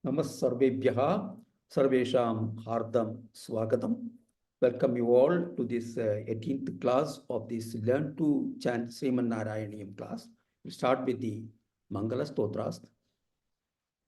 Namassarvebhyaha Sarvesham Hardam Swagatam. Welcome you all to this 18th class of this Learn to Chant Sriman Narayaneeyam class. We start with the Mangala Stotras.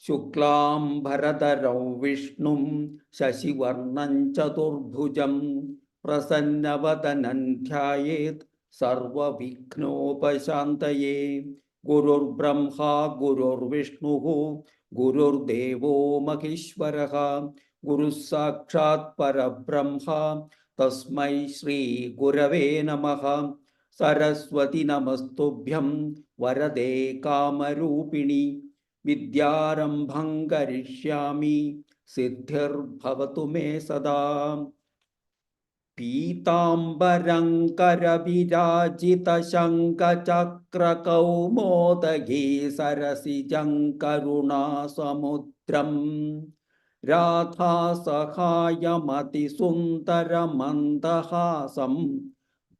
Shuklam Bharadharam Vishnum Shashivarnam Chaturbhujam Prasannavadanam Dhyayet Sarva Vikhnopashantaye Gurur Brahma Gurur Vishnu Gurur Devo Maheshwaraha Guru Sakshat Parabrahma Tasmai Shri Gurave Namaha Saraswati Namastubhyam Varade Kamarupini Vidyarambham karishyami siddhir me sada. Pitambarang karavirajita shanka chakra kaumodagi sarasijang karuna samudram. Radha sahayamati sundara mandahasam.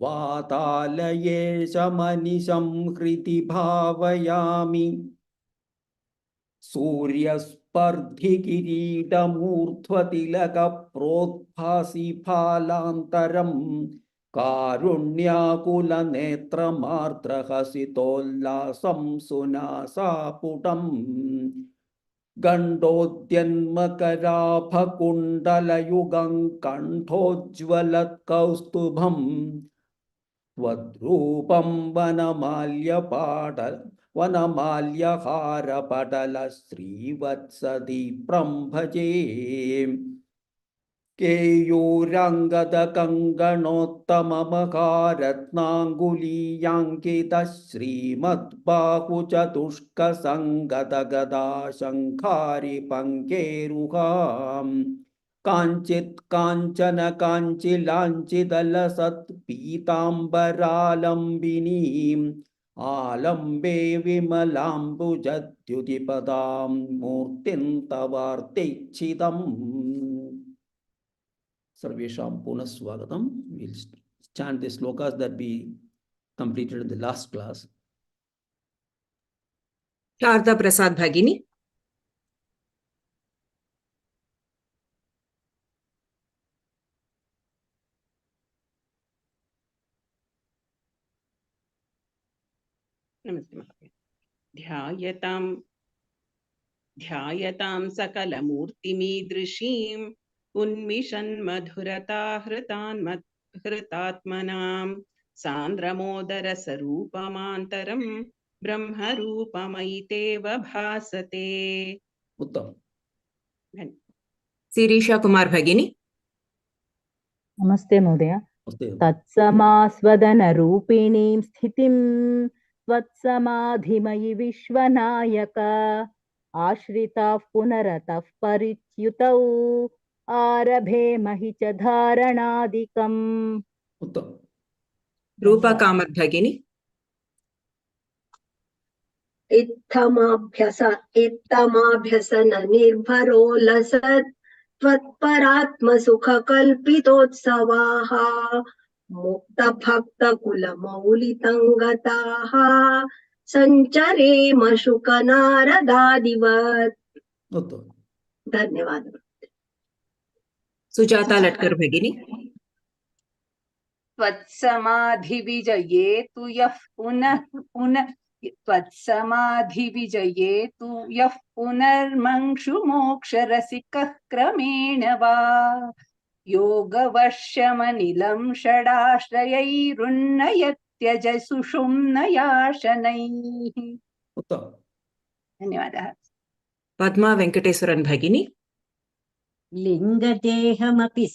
Vatalayesha manisham hriti bhavayami. Suryaspardhikiridamurthvatilaka phalantaram karunyakula netramartrahasitollasam sunasaputam gandodyanmakarabhakundalaयुgang kanthojvalat kaustubham Vadrupam Vanamalya Hara Padala Srivatsadi Brambhaje Keyurangada Kanganottama Makaratnanguli Yankita Srimad Bahu Chatushka Sangada Gada Shankari Pankeruham Kanchit Kanchana Kanchilanchidala Pitambaralambini Alambe Vimalambujatyutipadam Murtintavartichidam. Sarvesham Punaswagatam. We'll chant the slokas that we completed in the last class. Sharda Prasad Bhagini. ध्यायतां सकलमूर्तिमीदृशीं उन्मिषन्मधुरताहृतात्मनां सान्द्रमोदरसरूपमान्तरं ब्रह्मरूपमयितेव भासते. Uttam. Sirisha Kumar Bhagini. Namaste Modaya. Tatsamaswadana-rupinīṃ sthitiṃ Tvatsamadhimayi Vishwanayaka Ashritav Punaratah Parityutau Arabhe Mahicha Dharanadikam. Uttam. Rupa Kamar Bhagini. Ittamabhyasana nirbharo lasat Tvatparatma sukha kalpitotsavaha Mukta bhakta kula maulitanggataha Sanchare mashuka naradadivat. Uttam. Dhanyavad. Sujata Latkar Bhagini. त्वत्समाधिविजयेतु यः त्वत्समाधिविजयेतु यः पुनर्मंशुमोक्षरसिकः क्रमेण वा योगवर्षमनिलं षडाश्रयैरुन्नयत्यज सुषुम्नयाशनैः. Uttam. धन्यवादः. Padma Venkateswaran Bhagini. लिङ्गदेहमपि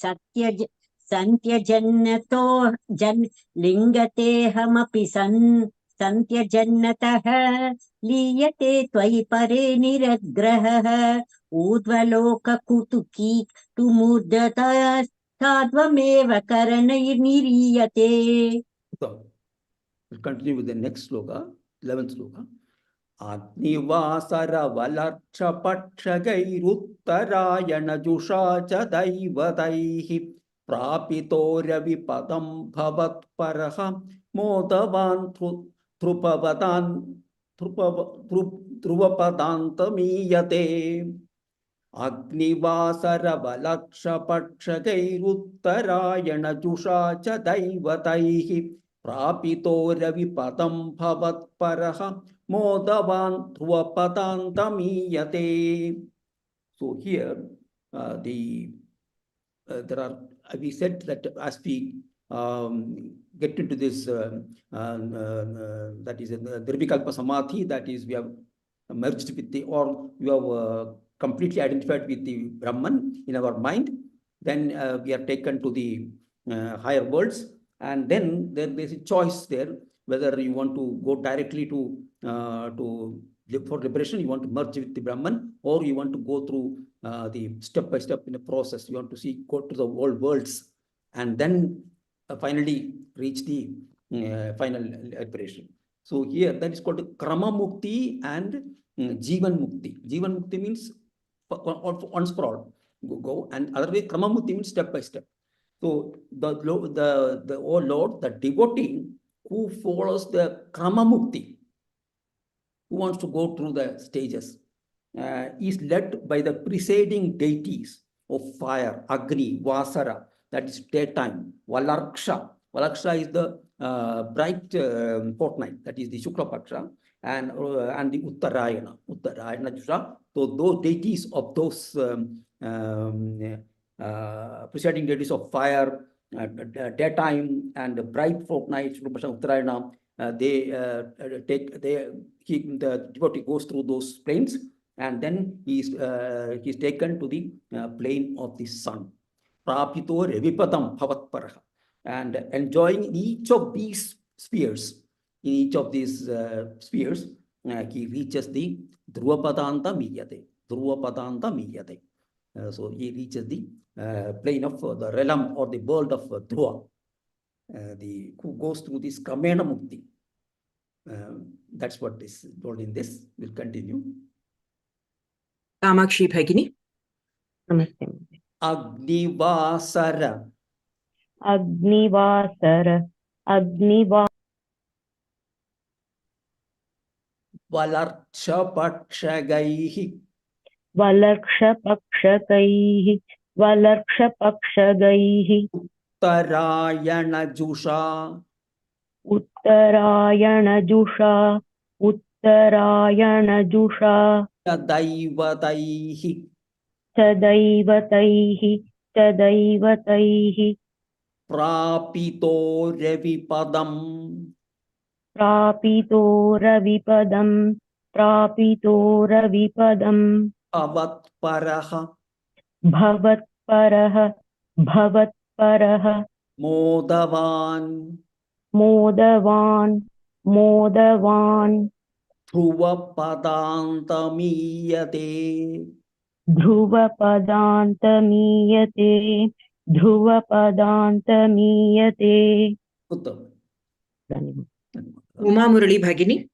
सन्त्यजन्नतो लिङ्गदेहमपि सन्त्यजन्नतः लीयते त्वयि परे निरग्रहः ऊर्ध्वलोककुतुकी तुमुदतात्वमेव करणैर्निरीयते. We'll continue with the next sloka, 11th sloka. Adnivasara Valaksha Patshagairuttarayana Jusha cha Daivadaihi Prapitorya Vipadam Bhavat Paraha Modavan Trupapadantamiyate अग्निवासरवलक्षपक्षकैरुत्तरायणजुषा च दैवतैः प्रापितो रविपदं भवत्परः मोदवान् ध्रुवपदान्तमीयते. So here there are, we said that as we get into this that is Nirvikalpa Samadhi, that is we have merged with the, or we have completely identified with the Brahman in our mind, then we are taken to the higher worlds, and then there is a choice there whether you want to go directly to for liberation, you want to merge with the Brahman, or you want to go through the step by step in a process. You want to see, go to the all worlds, and then finally reach the final liberation. So here that is called Krama Mukti and Jivan Mukti. Jivan Mukti means once for all, go, and other way Krama Mukti means step by step. So the oh Lord, the devotee who follows the Krama Mukti, who wants to go through the stages, is led by the preceding deities of fire, Agni, Vasara, that is daytime, Valarksha. Valarksha is the bright fortnight, that is the Shukla Paksha, and the Uttarayana, Jusha. So those deities of those preceding deities of fire, daytime, and bright fortnight, Shukla Paksha, Uttarayana, the devotee goes through those planes, and then he's taken to the plane of the sun. Prapito revipadam bhavatparaha. And enjoying each of these spheres, in each of these spheres, he reaches the Dhruvapadanta Miyate. Dhruvapadanta Miyate. So he reaches the plane of the realm or the world of Dhruva, who goes through this Kramena Mukti. That's what is told in this. We'll continue. Kamakshi Bhagini. Namaste. Agnivasara. Agnivasara. Valarkshapakshagaihi. Valarkshapakshagaihi. Valarkshapakshagaihi. Uttarayana-jusha. Uttarayana-jusha. Uttarayana-jusha. Tadaivataihi. Tadaivataihi. Tadaivataihi. Prapito revipadam. Prapito ravipadam. Prapito ravipadam. Bhavatparaha. Bhavatparaha. Bhavatparaha. Modavan. Modavan. Modavan. Dhruvapadantamiyate. Dhruvapadantamiyate. Dhruvapadantamiyate. Uttam. Uma Murali Bhagini.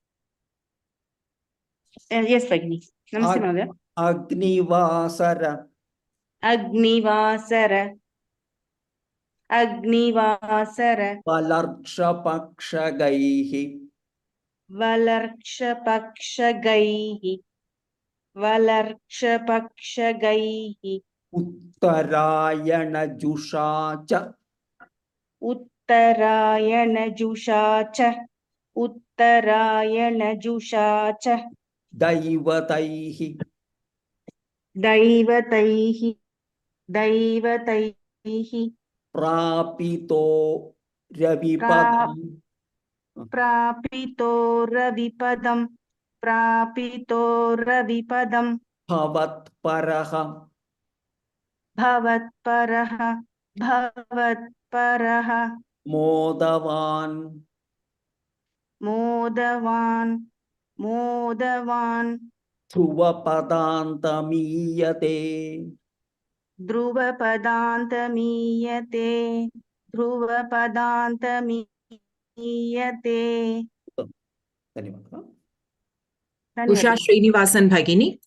Yes, Bhagini. Namaste, Mother. Agnivasara. Agnivasara. Agnivasara. Valarkshapakshagaihi. Valarkshapakshagaihi. Valarkshapakshagaihi. Uttarayana-jusha cha. Uttarayana-jusha cha. Uttarayana-jusha cha. Daivataihi. Daivataihi. Daivataihi. Prapito ravipadam. Prapito ravipadam. Prapito ravipadam. Bhavatparaha. Bhavatparaha. Bhavatparaha. Modavan. Modavan. Modavan. Dhruvapadantamiyate. Dhruvapadantamiyate. Dhruvapadantamiyate. Dhanyawad. Usha Srinivasan Bhagini.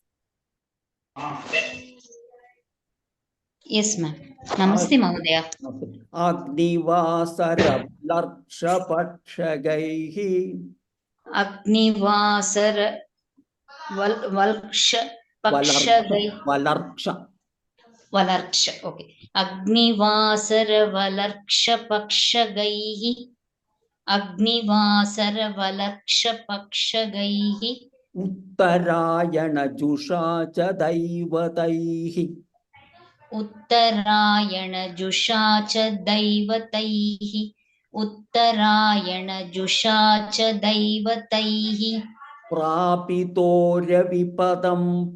Yes, ma'am. Namaste, Mahodaya. Agnivasara larkshapakshagaihi. Agnivasara Valksha पक्षगै Valarksha. वलर्क्ष okay अग्निवासर वलर्क्ष पक्षगैः अग्निवासर वलर्क्ष पक्षगैः उत्तरायण जुषा च दैवतैः उत्तरायण जुषा च दैवतैः उत्तरायण जुषा च दैवतैः प्रापितोर्यविपदं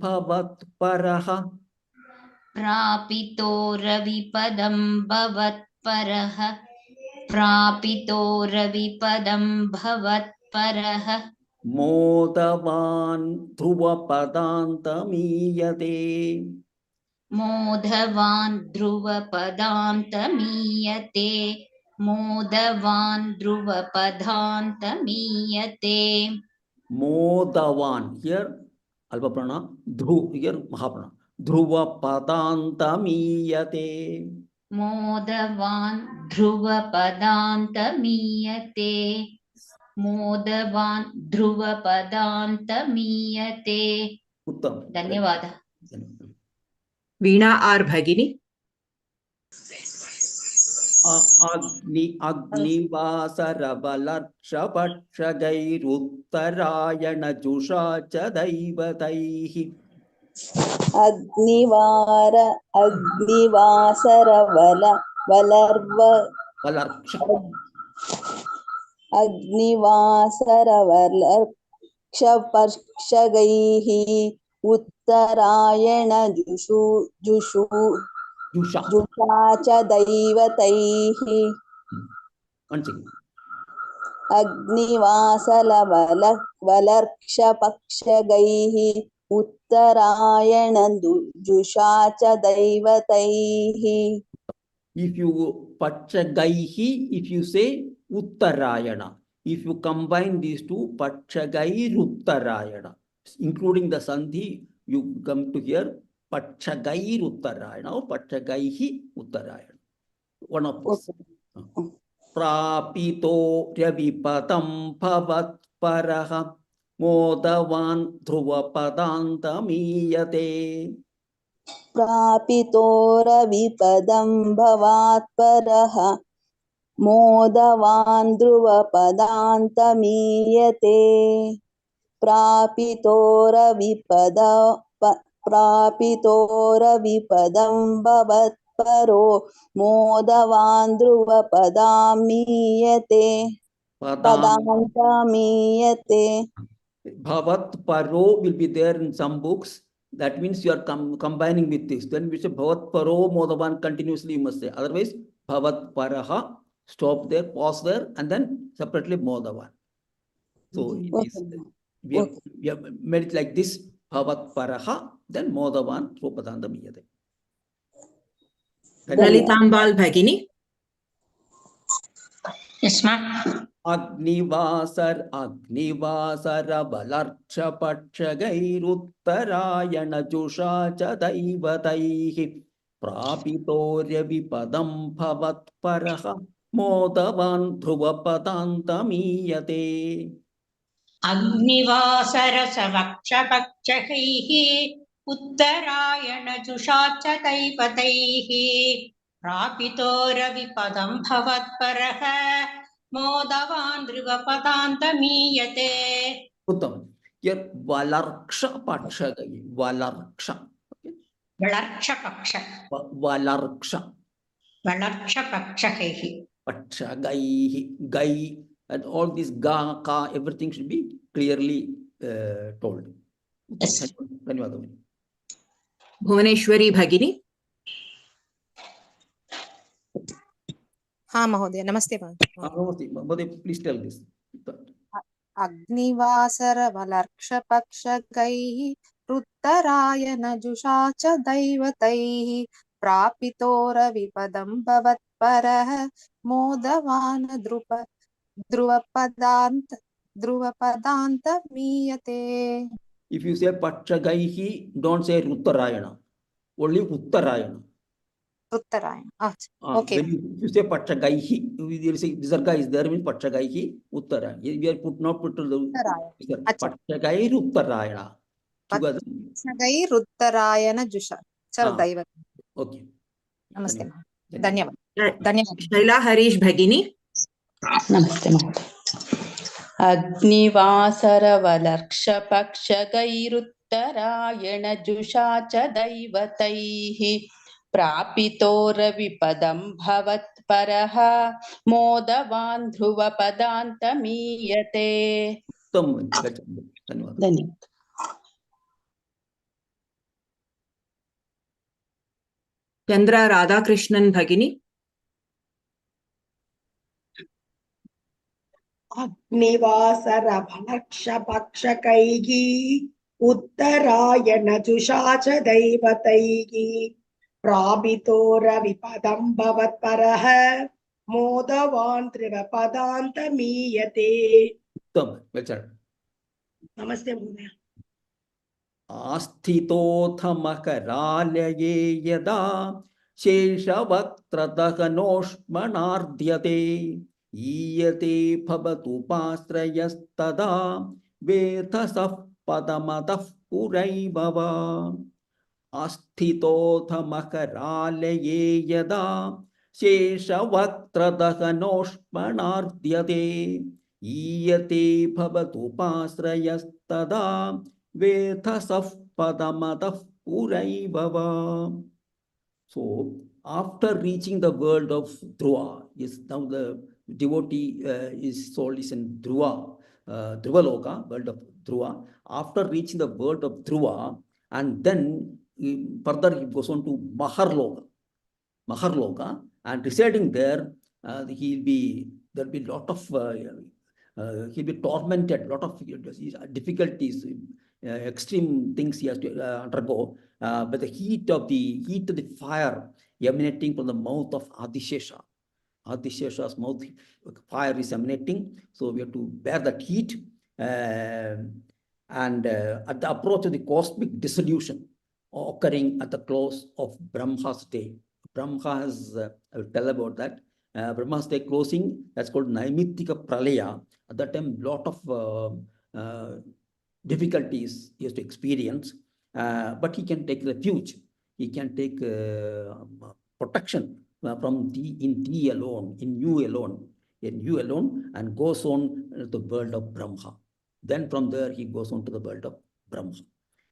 भवत्परः प्रापितो रविपदं भवत्परः प्रापितो रविपदं भवत्परः मोदवान् ध्रुवपदान्तमीयते मोदवान् ध्रुवपदान्तमीयते मोदवान् ध्रुवपदान्तमीयते मोदवान् here alpaprana dhru here mahaprana ध्रुवपदान्तमीयते मोदवान् ध्रुवपदान्तमीयते मोदवान् ध्रुवपदान्तमीयते उत्तम धन्यवादः वीणा आर् भगिनी अग्निवासरबलर्षपक्षगैरुत्तरायण जुषा च दैवतैः अग्निवासरवलर्क्षपक्षगैः उत्तरायण जुषा च दैवतैः अग्निवासरवलर्क्षपक्षगैः उत्तरायण जुषा च दैवतैः. If you pachagaihi, if you say uttarayana, if you combine these two, pachagairuttarayana, including the sandhi, you come to here pachagairuttarayana or pachagaihi uttarayana. One of these. Prapito ryavipatam bhavat paraha modavan dhruvapadantamiyate. प्रापितोरविपदं भवात्परः मोदवान् ध्रुवपदान्तमीयते प्रापितोरविपदं भवत्परो मोदवान् ध्रुवपदामीयते पदान्तमीयते. Bhavat paro will be there in some books. That means you are combining with this. Then we say Bhavat Paro Modavan continuously you must say. Otherwise, Bhavat Paraha, stop there, pause there, and then separately Modavan. So it is, we have made it like this, Bhavat Paraha, then Modavan, Rupadandamiyate. ललिताम्बाल् भगिनी Yes, ma'am. Agnivasar balarksha-patshagairuttarayan jusha cha daivataihi prapitorya vipadam bhavat paraha modavan dhruvapadantamiyate. अग्निवासरसवक्षपक्षैः उत्तरायणजुषा च दैवतैः प्रापितो रविपदं भवत्परः मोदवान् ध्रुवपदान्तमीयते. Uttam. Here valarksha pakshagai. Valarksha. वलर्क्षपक्ष Valarksha. वलर्क्षपक्षैः Patshagaihi. Gai. And all this ga, ka, everything should be clearly told. Yes. Bhuvaneshwari भगिनी हाँ महोदय नमस्ते महोदय Please tell this. अग्निवासरवलर्क्षपक्षगैः रुत्तरायणजुषा च दैवतैः प्रापितोरविपदं भवत्परः मोदवान् ध्रुवपदान्तमीयते. If you say Patshagaihi, don't say Uttarayana. Only Uttarayana. Uttarayana. Okay. When you say Patshagaihi, you will say Visarga is there, means Patshagaihi, Uttarayana. We are not put to the Patshagair Uttarayana. together. Vatsagai Jusha. Daiva. Okay. Namaste. Dhanyavad. Dhanyavad. Dhanyavad. Shaila Harish Bhagini. नमस्ते महोदय अग्निवासरवलक्षपक्षगैरुत्तरायणजुषा च दैवतैः प्रापितो रविपदं भवत्परः मोदवान् ध्रुवपदान्तमीयते धन्यवाद Chandra Radhakrishnan Bhagini. अग्निवासरभलक्षपक्षकैः उत्तरायणजुषा च दैवतैः प्रापितो रविपदं भवत्परः मोदवान् त्रिवपदान्तमीयते नमस्ते महोदय आस्थितोऽथ मकरालये यदा शेषवक्त्रदहनोष्मणार्ध्यते ईयते भवतुपाश्रयस्तदा वेथसः पदमतः पुरैभव आस्थितोऽथ मकरालये यदा शेषवक्त्रदहनोष्मणार्ध्यते ईयते भवतुपाश्रयस्तदा वेथसः पदमतः पुरैभव. So after reaching the world of Dhruva, is now the devotee his soul is in Dhruva, Dhruvaloka, world of Dhruva. After reaching the world of Dhruva, and then further he goes on to Maharloka, and residing there, there'll be lot of he'll be tormented, lot of difficulties, extreme things he has to undergo. But the heat of the fire emanating from the mouth of Adishesha. Adishesha's mouth fire is emanating, so we have to bear that heat. And at the approach of the cosmic dissolution occurring at the close of Brahma's day. Brahma has, I will tell about that. Brahma's day closing, that's called Naimittika Pralaya. At that time, lot of difficulties he has to experience, but he can take refuge. He can take protection from in thee alone, in you alone, and goes on to the world of Brahma. Then from there he goes on to the world of Brahma.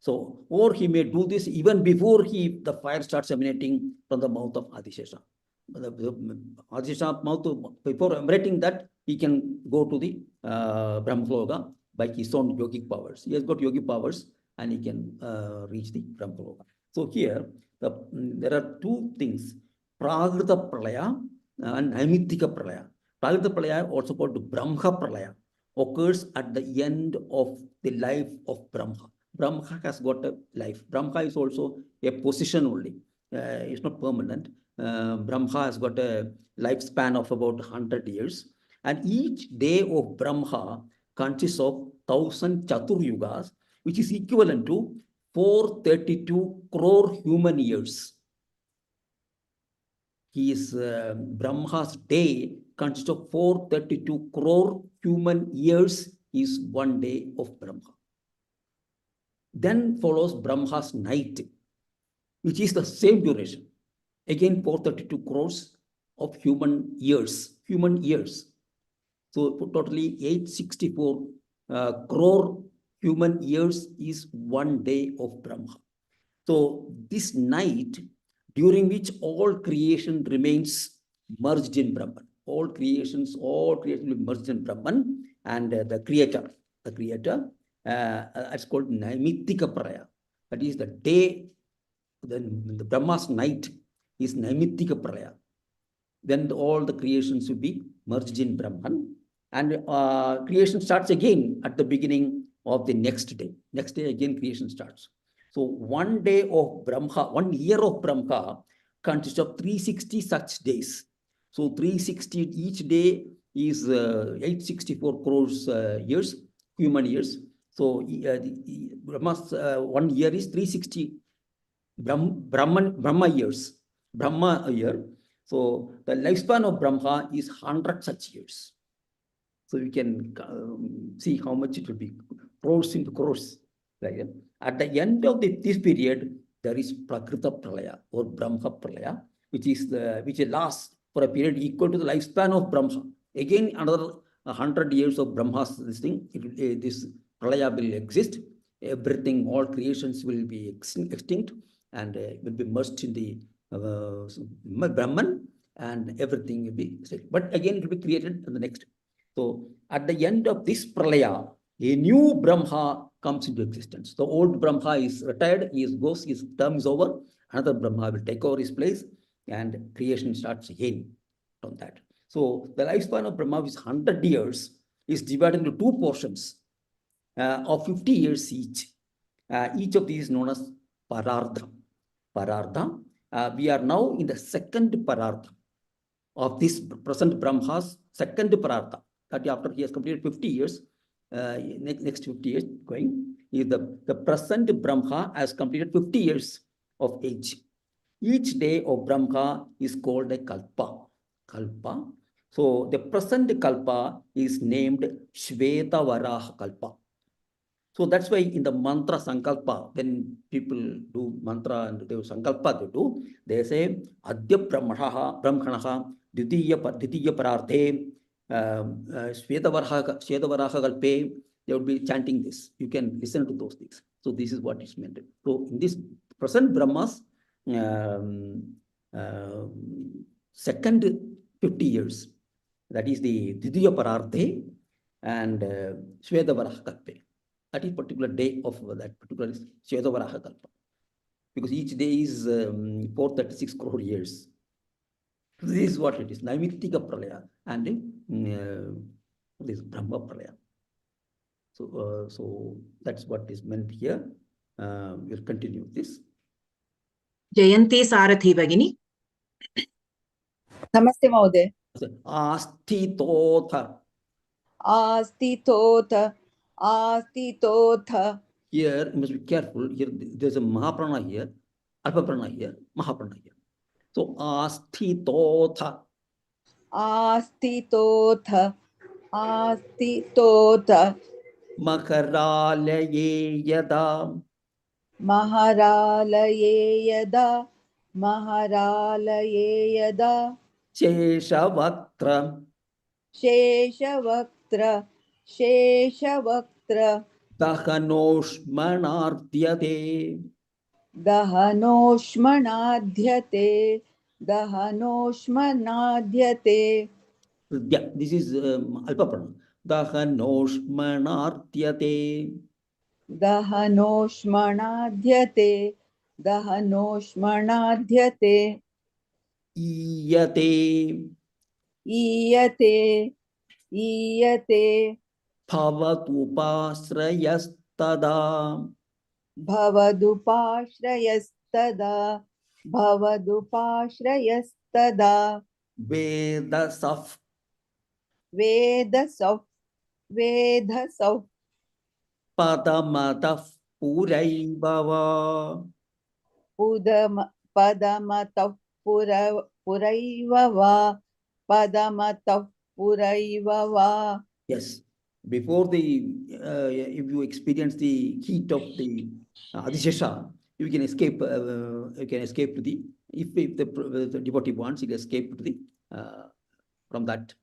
So, or he may do this even before the fire starts emanating from the mouth of Adishesha. The Adishesha mouth, before emanating that, he can go to the Brahmaloka by his own yogic powers. He has got yogic powers and he can reach the Brahmaloka. So here, there are two things, Prakrita Pralaya and Naimittika Pralaya. Prakrita Pralaya, also called Brahma Pralaya, occurs at the end of the life of Brahma. Brahma has got a life. Brahma is also a position only. It's not permanent. Brahma has got a lifespan of about 100 years. And each day of Brahma consists of 1,000 Chatur Yugas, which is equivalent to 432 crore human years. Brahma's day consists of 432 crore human years is one day of Brahma. Then follows Brahma's night, which is the same duration. Again, 432 crores of human years. So totally 864 crore human years is one day of Brahma. So this night, during which all creation remains merged in Brahman. All creation will be merged in Brahman, and the creator, it's called Naimittika Pralaya. That is the day, then the Brahma's night is Naimittika Pralaya. Then all the creations will be merged in Brahman, and creation starts again at the beginning of the next day. Next day again creation starts. So 1 day of Brahma, 1 year of Brahma consists of 360 such days. So 360, each day is 864 crores years, human years. So Brahma's 1 year is 360 Brahma years, Brahma year. So the lifespan of Brahma is 100 such years. So you can see how much it will be, crores into crores. Right? At the end of this period, there is Prakrita Pralaya or Brahma Pralaya, which lasts for a period equal to the lifespan of Brahma. Again, another 100 years of Brahma's this thing, this Pralaya will exist. Everything, all creations will be extinct and will be merged in the Brahman, and everything will be extinct. But again, it will be created in the next. So at the end of this Pralaya, a new Brahma comes into existence. The old Brahma is retired, his term is over, another Brahma will take over his place, and creation starts again from that. So the lifespan of Brahma is 100 years, is divided into two portions of 50 years each. Each of these is known as Parardha. Parardha. We are now in the second Parardha of this present Brahma's second Parardha. That after he has completed 50 years, next 50 years going, is the present Brahma has completed 50 years of age. Each day of Brahma is called a Kalpa. Kalpa. So the present Kalpa is named Shvetavaraha Kalpa. So that's why in the mantra Sankalpa, when people do mantra and they do Sankalpa, they say Adya Brahmanaha Dvitiya Pararthe Shvetavaraha Kalpe. They would be chanting this. You can listen to those things. So this is what is meant. So in this present Brahma's second 50 years, that is the Dvitiya Pararthe and Shvetavaraha Kalpe. That is particular day of that particular Shvetavaraha Kalpa. Because each day is 436 crore years. This is what it is. Naimittika Pralaya and this Brahma Pralaya. So that's what is meant here. We'll continue this. Jayanti Sarathi Bhagini. Namaste Mahoday. Astitotha. Astitotha. Astitotha. Here you must be careful. Here there's a Mahaprana here, Alpaprana here, Mahaprana here. So Astitotha. Astitotha. Astitotha. Makaralaye yada. Maharalaye yada. Maharalaye yada. Sheshavaktra. Sheshavaktra. Sheshavaktra. Dahanoshmanartyate. Dahanoshmanadhyate. Dahanoshmanadhyate. Yeah, this is Alpaprana. Dahanoshmanartyate. Dahanoshmanadhyate. Dahanoshmanadhyate. Iyate. Iyate. Iyate. Bhavatupasrayastada. Bhavadupashrayastada. Bhavadupashrayastada. Vedasaf. Vedasav. Vedasav. Padamataf Puraivava. Padamatav Puraivava. Padamatav Puraivava. Yes. Before the, if you experience the heat of the Adishesha, you can escape. You can escape to the, if the devotee wants, he can escape to the from that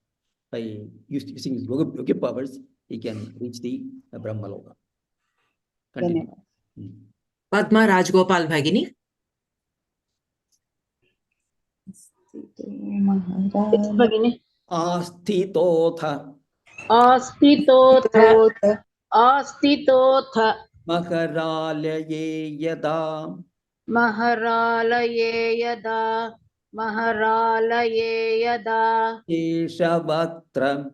by using his yoga powers. He can reach the Brahma Loka. Continue. Padma Rajgopal Bhagini. Bhagini. Astitotha. Astitotha. Astitotha. Makaralaye yada. Maharalaye yada. Maharalaye yada. Sheshavaktra.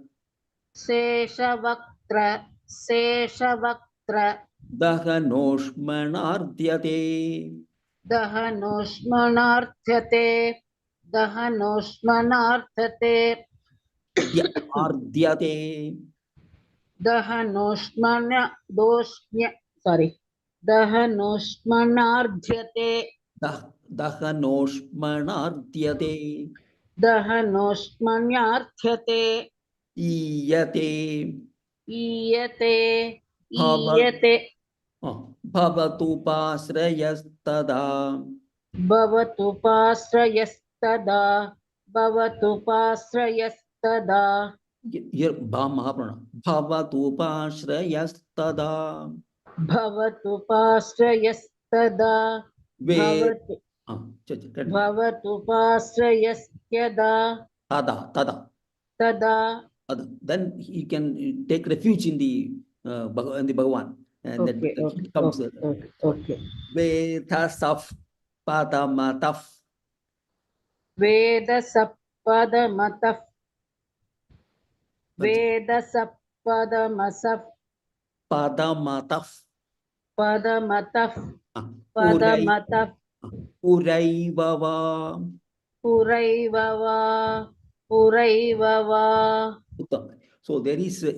Seshavaktra. Seshavaktra. Dahanoshmanartyate. Dahanoshmanarthyate. Dahanoshmanarthyate. Ardyate. Dahanoshmanarthyate. Dahanoshmanartyate. Dahanoshmanarthyate. Iyate. Iyate. Iyate. Bhavatupaasrayastada. भवतुपाश्रयस्तदा भवतुपाश्रयस्तदा Here, Bha Mahaprana. Bhavatupaasrayastada. भवतुपाश्रयस्तदा भवतु भवतुपाश्रयस्यदा Tada. तदा. Then he can take refuge in the Bhagavan, and then he comes. Okay. Vedasaf padamataf. Vedasappadamataf Vedasappadamasaf Padamataf. Padamataf Urai. Padamataf Uraivava. Uraivava So there is a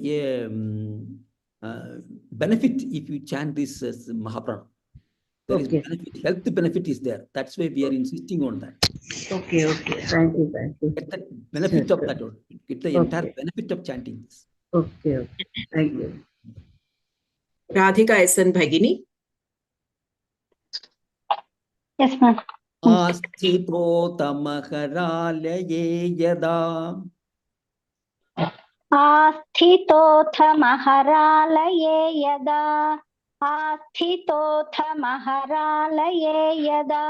benefit if you chant this as Mahaprana. There is benefit, health benefit is there. That's why we are insisting on that. Okay. Thank you. Get the benefit of that. Get the entire benefit of chanting this. Okay. Thank you. Radhika SN Bhagini. Yes, ma'am. Asthito tamaharalaye yada. आस्थितोऽथ महरालये यदा आस्थितोऽथ महरालये यदा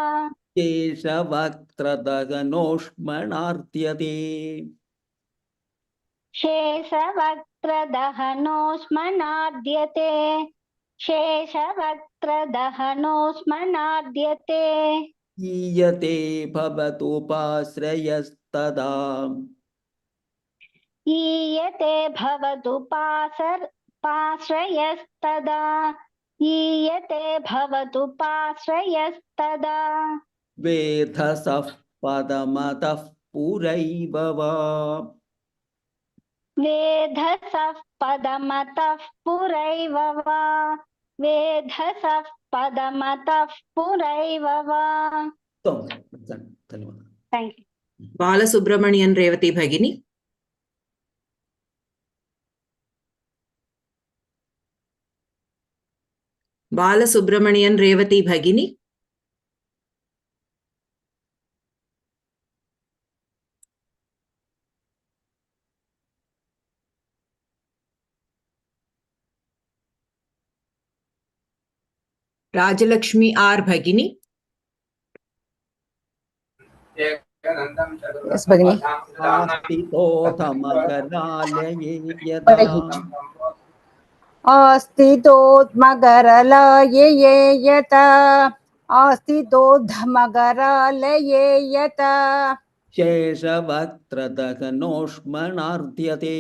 Keshavaktradaganoshmanartyate. शेषवक्त्रदहनोऽस्मनाद्यते शेषवक्त्रदहनोऽस्मनाद्यते Iyate bhavatupasrayastada. ईयते भवतुपाश्रयस्तदा ईयते भवतुपाश्रयस्तदा Vedasaf padamataf puraivava. वेधसः पदमतः पुरैव वा वेधसः पदमतः पुरैव वा Thank you. Balasubramanian Revati Bhagini. Balasubramanian Revati Bhagini. Rajalakshmi R Bhagini. Yes, Bhagini. Astito tamakaralaye yada. आस्तितोद्मगरलये यत आस्तितोद्धमगरलये यत Sheshavaktradaghanoshmanartyate.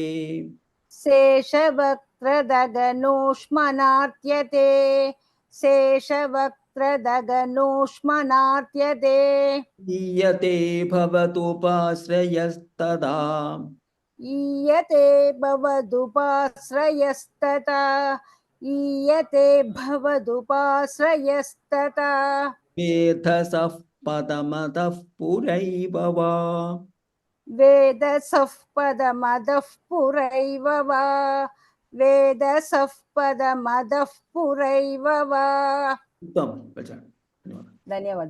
शेषवक्त्रदगनोष्मनार्त्यते शेषवक्त्रदगनोष्मनार्त्यते Iyate bhavatupasrayastada. ईयते भवदुपाश्रयस्तता ईयते भवदुपाश्रयस्तता Vedasaf padamataf puraivava. वेदसः पदमदः पुरैव वा वेदसः पदमदः पुरैव वा धन्यवाद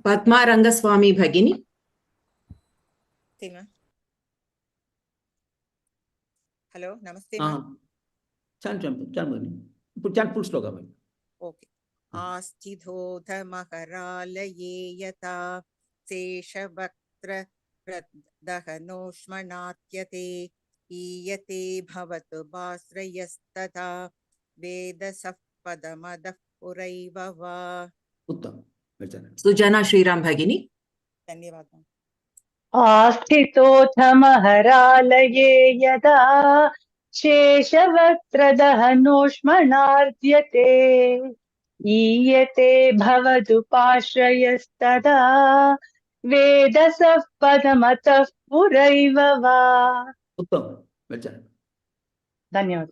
Padma Rangaswamy Bhagini. Hello, namaste. Chant full sloka. Okay. Astidhodhamaharaalaye yata seshavaktra dahanoshmanatyate iyate bhavatu basrayastata vedasaf padamadah puraiva va. Uttam. Sujana Shriram Bhagini. धन्यवाद आस्थितोऽथ महरालये यदा शेषवक्त्रदहनोष्मणार्ध्यते ईयते भवदुपाश्रयस्तदा वेदसः पदमतः पुरैव वा Uttam. धन्यवाद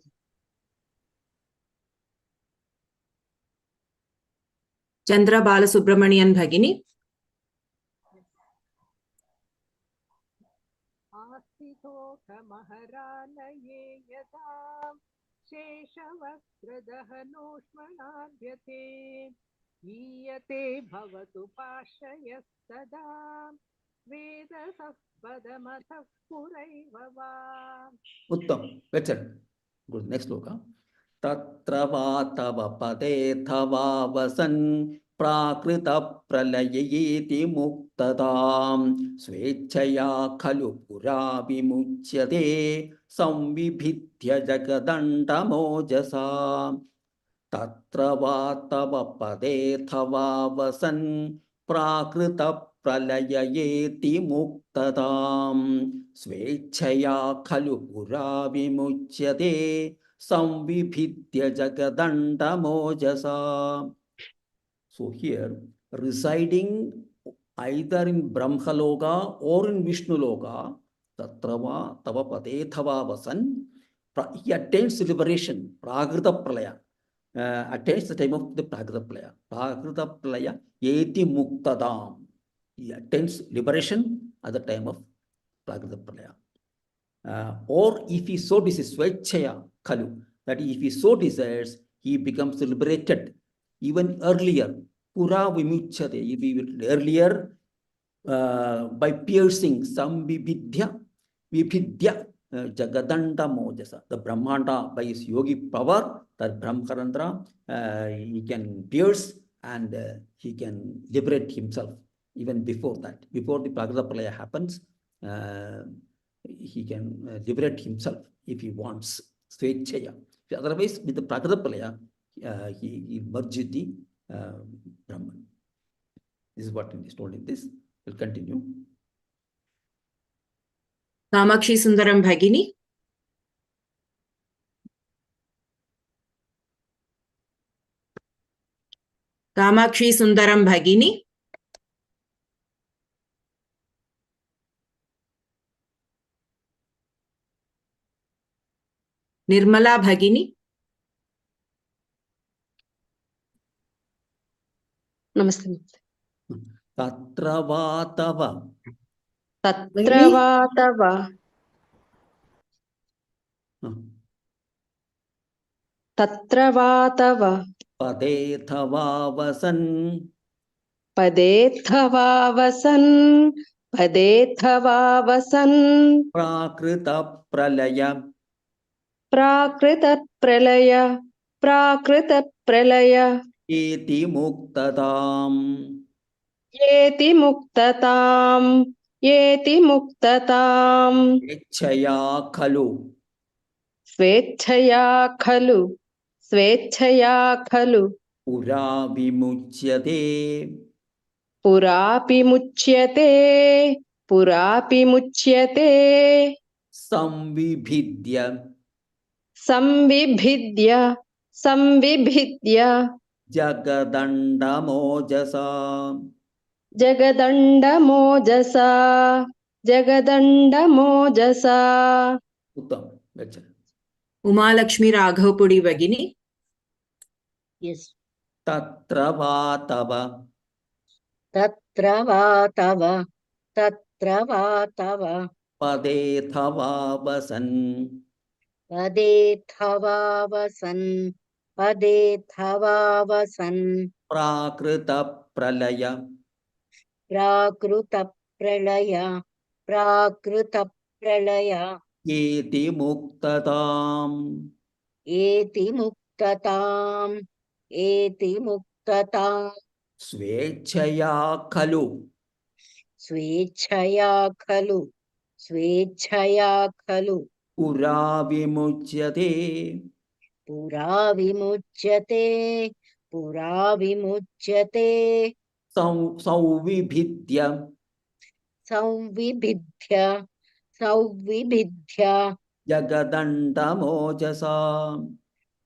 Chandra Balasubramanian Bhagini. आस्तितोऽथ महरालये यदा शेषवस्त्रदहनोष्मणार्यते ईयते भवतु पार्श्वयस्तदा वेदसः पदमथः पुरैव वा. Uttam. Better. Good. Next sloka. Tatra va tava pade thava vasan prakrita pralayeti muktadam swechaya khalu pura vimuchyate samvibhitya jagadanda mojasa. Tatra va tava pade thava vasan prakrita pralayeti muktadam swechaya khalu pura vimuchyate samvibhitya jagadanda mojasa. So here, residing either in Brahmaloka or in Vishnuloka, tatrava tava pade thava vasan, he attains liberation, prakrita pralaya. Attains the time of the prakrita pralaya. Prakrita pralaya yeti muktadam. He attains liberation at the time of prakrita pralaya. Or if he so desires, swechaya khalu, that if he so desires, he becomes liberated even earlier. Pura vimuchyate, even earlier by piercing some vibhidya jagadanda mojasa. The Brahmanda, by his yogi power, that Brahmarandra, he can pierce and he can liberate himself even before that. Before the Prakrita Pralaya happens, he can liberate himself if he wants. Swechaya. Otherwise, with the Prakrita Pralaya, he merges the Brahman. This is what is told in this. We'll continue. Kamakshi Sundaram Bhagini. Kamakshi Sundaram Bhagini. Nirmala Bhagini. Namaste. Tatra vatava. Tatra vatava. Tatra vatava. Padethava vasan. Padethava vasan. Padethava vasan. Prakrita pralaya. Prakrita pralaya. Prakrita pralaya. Eti muktadam. Yeti muktatam. Yeti muktatam. Swechaya khalu. Swechaya khalu. Swechaya khalu. Pura vimuchyate. Purapi muchyate. Purapi muchyate. Samvibhidya. Samvibhidya. Samvibhidya. Jagadanda mojasa. Jagadanda mojasa. Jagadanda mojasa. Uttam. That's it. Uma Lakshmi Raghavpudi Bhagini. Yes. Tatra vatava. Tatra vatava. Tatra vatava. Padethava vasan. Padethava vasan. Padethava vasan. Prakrita pralaya. Prakruta pralaya. Prakruta pralaya. Eti muktadam. Eti muktatam. Eti muktatam. Swechaya khalu. Swechaya khalu. Swechaya khalu. Pura vimuchyate. Pura vimuchyate. Pura vimuchyate. Sauvibhidya. Sauvibhidya. Sauvibhidya. Jagadanda mojasa.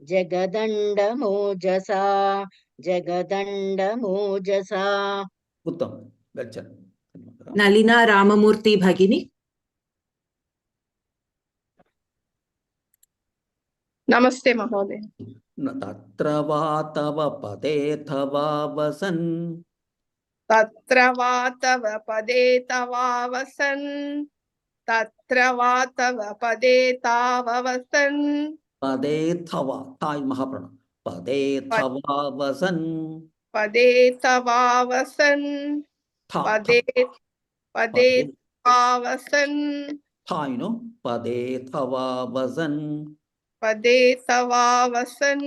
Jagadanda mojasa. Jagadanda mojasa. Uttam. That's it. Nalina Ramamurthy Bhagini. Namaste, Mahoday. Tatra vatava padethava vasan. Tatra vatava padetava vasan. Tatra vatava padetava vasan. Pade thava. Ta is Mahapranam. Pade thava vasan. Pade tavavasan. Tha. Pade Pade Pade. tavavasan. Tha, Pade thava vasan. Pade tavavasan.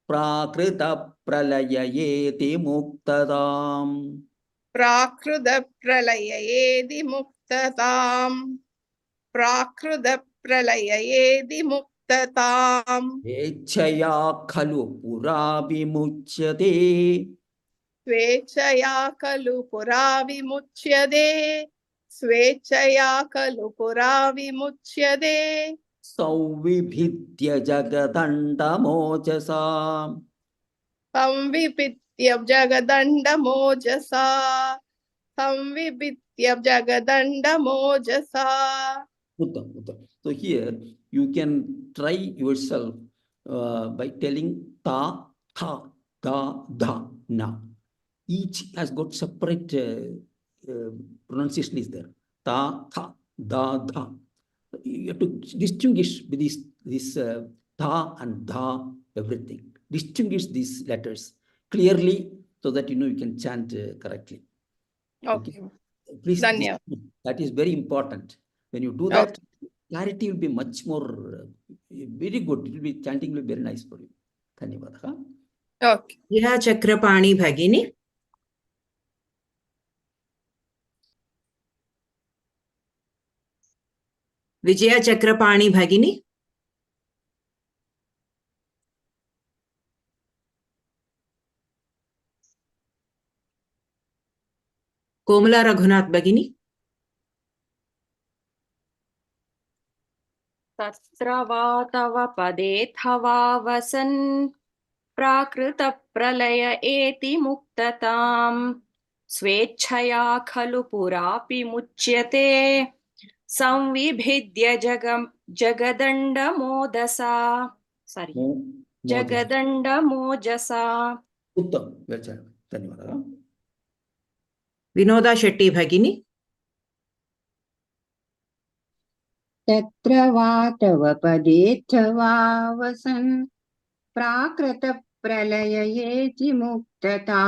Prakrita pralayayeti muktadam. Prakruda pralayayedi muktatam. Prakruda pralayayedi muktatam. Echaya khalu pura vimuchyate. Svechaya kalu pura vimuchyade. Svechaya kalu pura vimuchyade. Sauvibhidya jagadandamojasa. Samvipitya jagadanda mojasa. Samvipitya jagadanda mojasa. Uttam, uttam. So here you can try yourself by telling ta, tha, da, dha, na. Each has got separate pronunciation is there. Ta, tha, da, dha. You have to distinguish with this tha and dha, everything. Distinguish these letters clearly so that you can chant correctly. Okay. Please, Dhanyavad. that is very important. When you do that, clarity will be much more very good. It will be chanting will be very nice for you. Dhanyavad. Okay. Viha Chakrapani Bhagini. Vijaya Chakrapani Bhagini. Komala Raghunath Bhagini. तत्र वा तव पदेऽथवा वसन् प्राकृतप्रलय एति मुक्तताम् स्वेच्छया खलु पुरापि मुच्यते संविभिद्य जगदण्डमोदसा जगदण्डमोजसा. Uttam. Dhanyavad. Vinoda Shetty Bhagini. तत्र वा तव पदेऽथवा वसन् प्राकृतप्रलययेति मुक्तता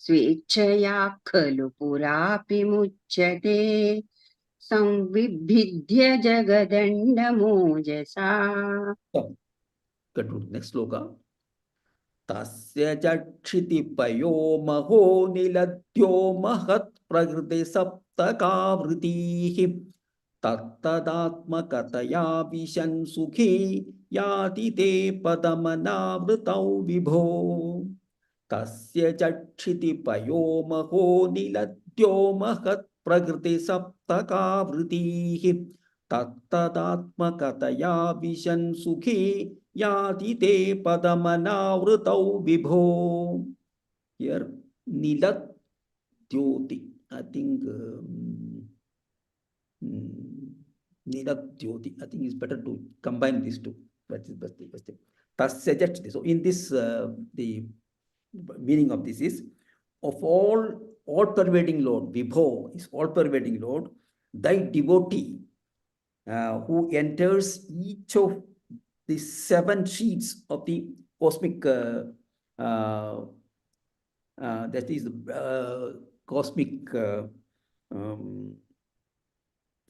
स्वेच्छया खलु पुरापि मुच्यते संविभिद्य जगदण्डमोजसा. Next sloka. Tasya chakshitipayo maho niladyo mahat prakriti saptakavritihi tattadatmakataya vishan sukhi yati te padamanavritau vibho. Tasya chakshitipayo maho niladyo mahat prakriti saptakavritihi tattadatmakataya vishan sukhi yati te padamanavritau vibho. Here, Nilat Jyoti. I think Nilat Jyoti. I think it's better to combine these two. Tasya. So in this, the meaning of this is of all-pervading Lord. Vibho is all-pervading Lord. Thy devotee who enters each of the 7 sheets of the cosmic that is the cosmic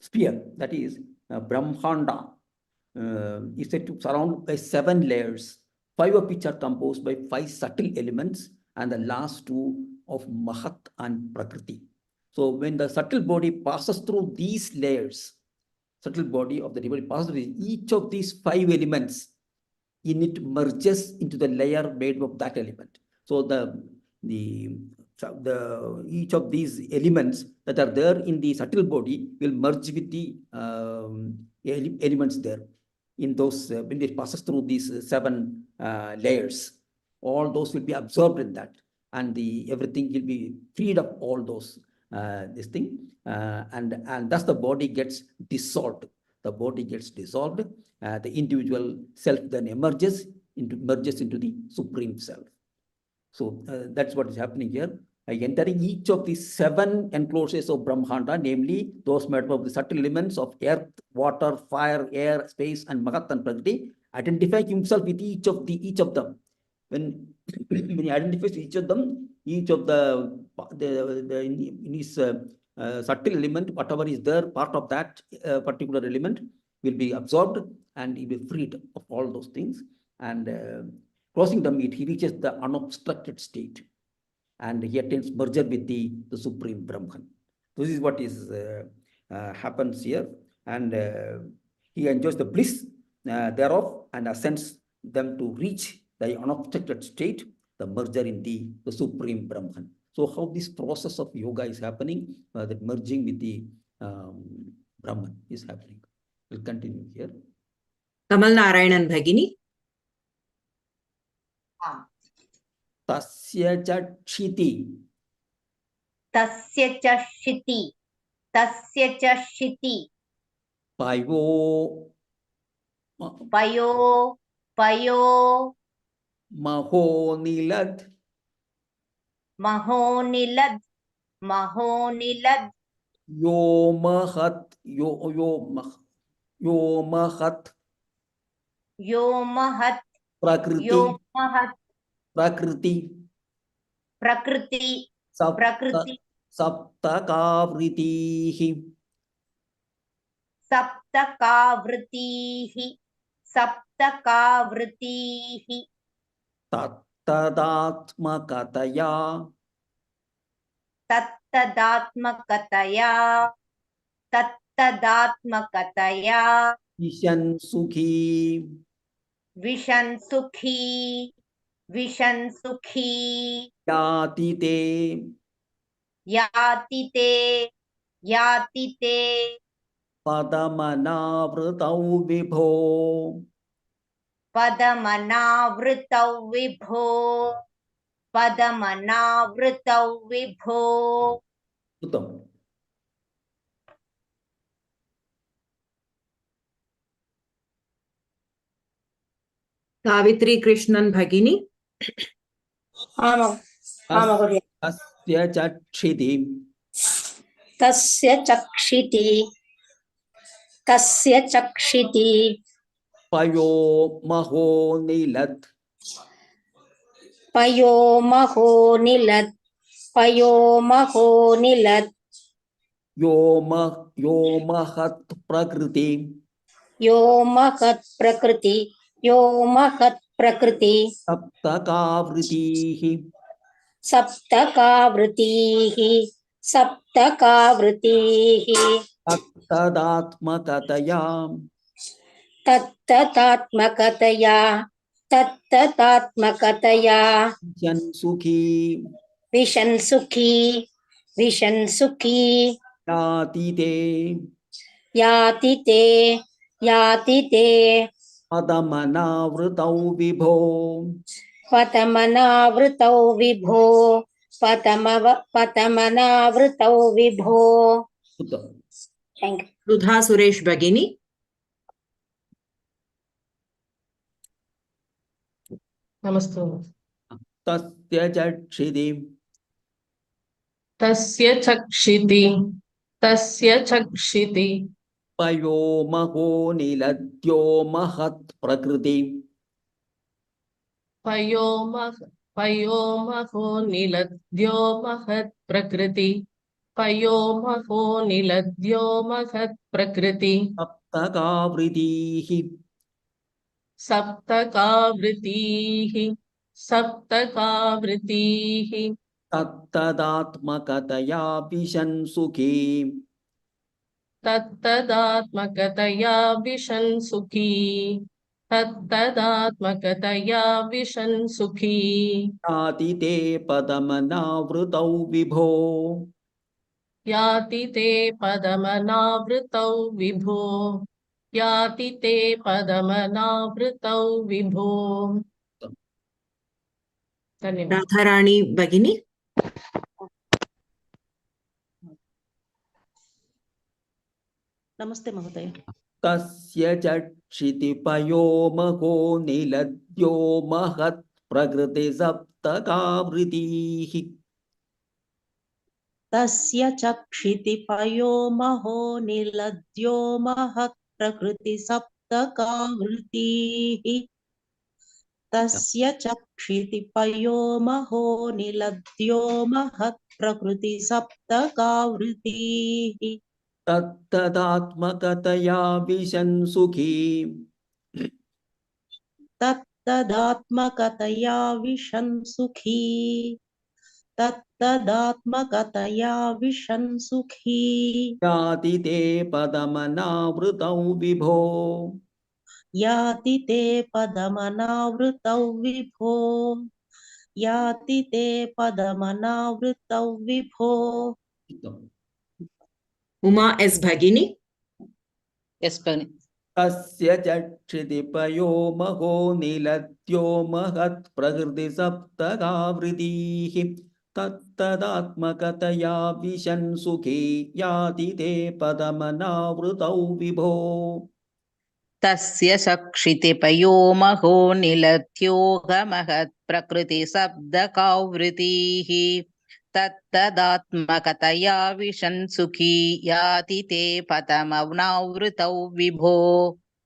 sphere, that is Brahmanda, is said to surround by 7 layers, 5 of which are composed by 5 subtle elements and the last 2 of Mahat and Prakriti. So when the subtle body passes through these layers, subtle body of the devotee passes through each of these 5 elements, in it merges into the layer made of that element. So each of these elements that are there in the subtle body will merge with the elements there. In those, when it passes through these 7 layers, all those will be absorbed in that, and everything will be freed of all those this thing, and thus the body gets dissolved. The body gets dissolved. The individual self then merges into the supreme self. So that's what is happening here. entering each of the 7 enclosures of Brahmanda, namely those made up of the subtle elements of earth, water, fire, air, space, and Mahat and Prakriti, identifying himself with each of them. When when he identifies each of them, each of in his subtle element, whatever is there, part of that particular element will be absorbed and he will be freed of all those things. And crossing them, he reaches the unobstructed state. And he attains merger with the Supreme Brahman. This is what is happens here. And he enjoys the bliss thereof and ascends them to reach the unobstructed state, the merger in the Supreme Brahman. So how this process of yoga is happening, that merging with the Brahman is happening. We'll continue here. Kamal Narayanan Bhagini. Tasya chakshiti. Tasya chashiti. Tasya chashiti. Payo. Payo. Payo. Mahonilad. Mahonilad. Mahonilad. Yo mahat. Yo mahat. Yo mahat. Prakriti. Yo mahat. Prakriti. Prakriti. Prakriti. Saptakavritihi. Saptakavritihi. Saptakavritihi. Tattadatmakataya. Tattadatmakataya. Tattadatmakataya. Vishan sukhi. Vishan sukhi. Vishan sukhi. Yati te. Yati te. Yati te. Padamanavritau vibho. Padamanavritau vibho. Padamanavritau vibho. Uttam. Savitri Krishnan Bhagini. Tasya chakshiti. Tasya chakshiti. Tasya chakshiti. Payo mahonilad. Payo mahonilad. Payo mahonilad. Yo mahat prakriti. Yo mahat prakriti. Yo mahat prakriti. Saptakavritihi. Saptakavritihi. Saptakavritihi. Tattadatmakataya. Tattatatmakataya. Tattatatmakataya. Vishan sukhi. Vishan sukhi. Vishan sukhi. Yati te. Yati te. Yati te. Padamanavritau vibho. Patamanavritau vibho. Patamanavritau vibho. Uttam. Thank you. Sudha Suresh Bhagini. Namaste. Tasya chakshiti. Tasya chakshiti. Tasya chakshiti. Payo mahoniladyo mahat prakriti. Payo mahoniladyo mahat prakriti. Payo mahoniladyo mahat prakriti. Saptakavritihi. Saptakavritihi. Saptakavritihi. Tattadatmakataya vishan sukhi. Tattadatmakataya vishan sukhi. Tattadatmakataya vishan sukhi. Yati te padamanavritau vibho. Yati te padamanavritau vibho. Yati te padamanavritau vibho. Dhanyavad. Radharani Bhagini. Namaste Mahodaya. Tasya chakshiti payo mahoniladyo mahat prakriti saptakavritihi. तस्य चक्षितिपयो महो निलद्यो महत् प्रकृतिसप्तकावृतिः तस्य चक्षितिपयो महो निलद्यो महत् प्रकृतिसप्तकावृतिः तत्तदात्मकतया vision सुखी तत्तदात्मकतया vision सुखी तत्तदात्मकतया vision सुखी याति ते पदमनावृतौ विभो याति ते पदमनावृतौ विभो याति ते पदमनावृतौ विभो Uma S. Bhagini. Yes, Bhagini. तस्य चक्षितिपयो महो निलद्यो महत् प्रकृति सप्तकावृतिः तत्तदात्मकतया विशन् सुखी याति ते पदमनावृतौ विभो तस्य सक्षितिपयो महो निलद्योगमहत् प्रकृतिशब्दकावृतिः तत्तदात्मकतया विशन् सुखी याति ते पदमनावृतौ विभो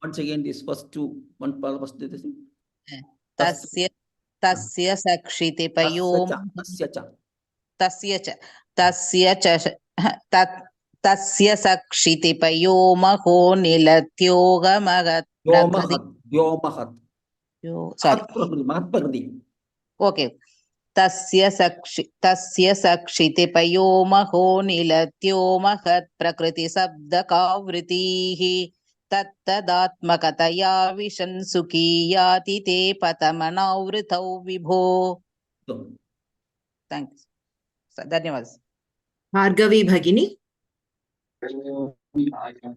Once again, this first two, one first this thing. तस्य सक्षितिपयो तस्य सक्षितिपयो महो निलद्योगमहत् ओके तस्य सक्षितिपयो महो निलद्यो महत् प्रकृतिशब्दकावृतिः तत्तदात्मकतया विशन् सुखी याति ते पदमनावृतौ विभो थैंक्स धन्यवाद Bhargavi Bhagini.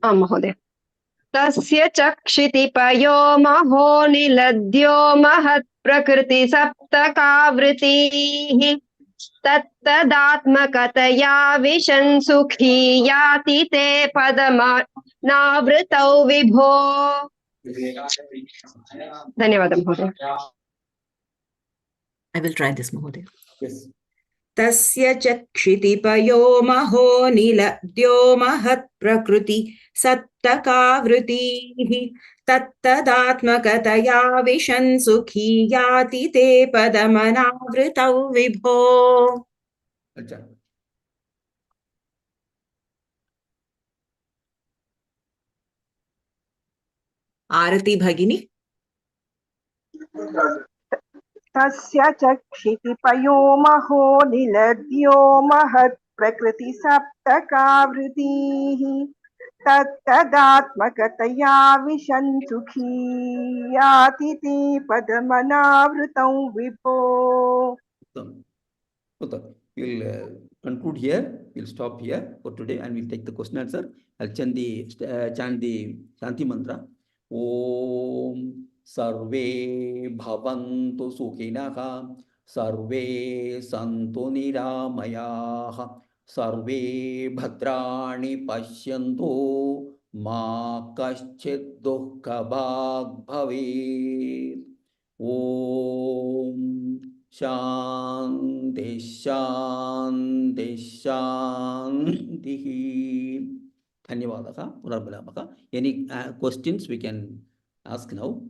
महोदय तस्य चक्षितिपयो महो निलद्यो महत् प्रकृति सप्तकावृतिः तत्तदात्मकतया विशन् सुखी याति ते पदमनावृतौ विभो धन्यवादः महोदय I will try this, Mahoday. Yes. तस्य चक्षितिपयो महो निलद्यो महत् प्रकृति सप्तकावृतिः तत्तदात्मकतया विशन् सुखी याति ते पदमनावृतौ विभो आरती भगिनी तस्य चक्षितिपयो महो निलद्यो महत् प्रकृति सप्तकावृतिः तत्तदात्मकतया विशन् सुखी याति ते पदमनावृतौ विभो We'll conclude here. We'll stop here for today and we'll take the question answer. I'll chant the Shanti mantra. Om Sarve Bhavantu Sukhinaha Sarve Santu Niramayaha Sarve Bhadrani Pashyantu Ma Kaschid Dukkha Bhag Bhavet. Om Shanti Shanti Shanti. Dhanyavadaha. Any questions we can ask now?